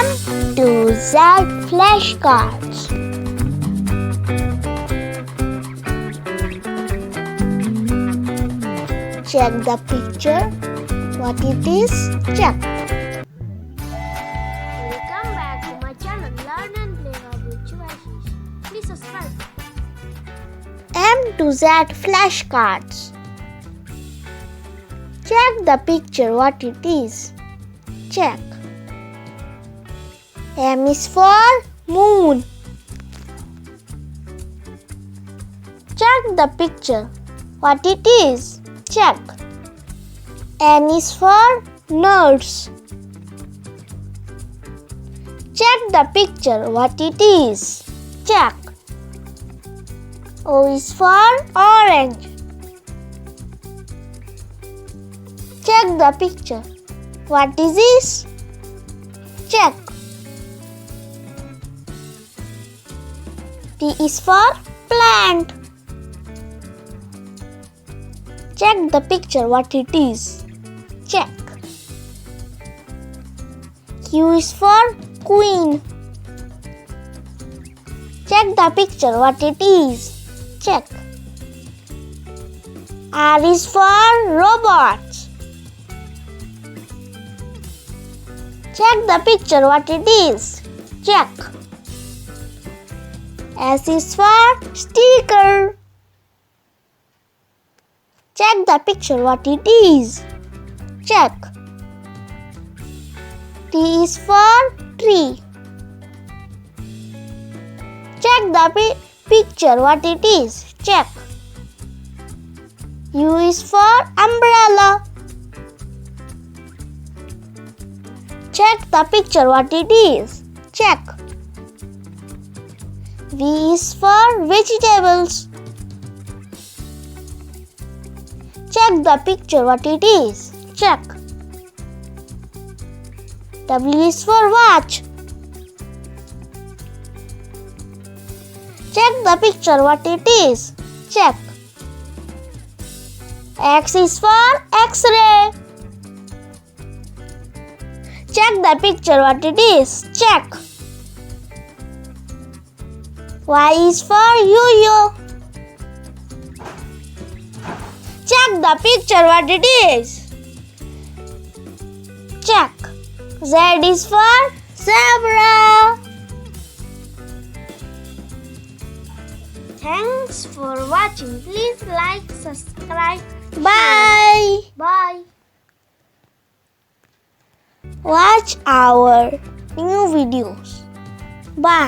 M to Z flashcards. Check the picture. What it is? Check. Welcome back to my channel Learn and Play with Shibasish. Please subscribe. M to Z flashcards. Check the picture. What it is? Check. M is for moon. Check the picture. What it is? Check. N is for nurse. Check the picture. What it is? Check. O is for orange. Check the picture. What is this? Check. T is for plant. Check the picture. What it is? Check. Q is for queen. Check the picture. What it is? Check. R is for robots. Check the picture. What it is? Check. S is for sticker. Check the picture. What it is? Check. T is for tree. Check the picture. What it is? Check. U is for umbrella. Check the picture. What it is? Check. V is for vegetables. Check the picture. What it is? Check. W is for watch. Check the picture. What it is? Check. X is for X-ray. Check the picture. What it is? Check. Y is for yo-yo. Check the picture. What it is? Check. Z is for zebra. Thanks for watching. Please like, subscribe. Bye. Bye. Watch our new videos. Bye.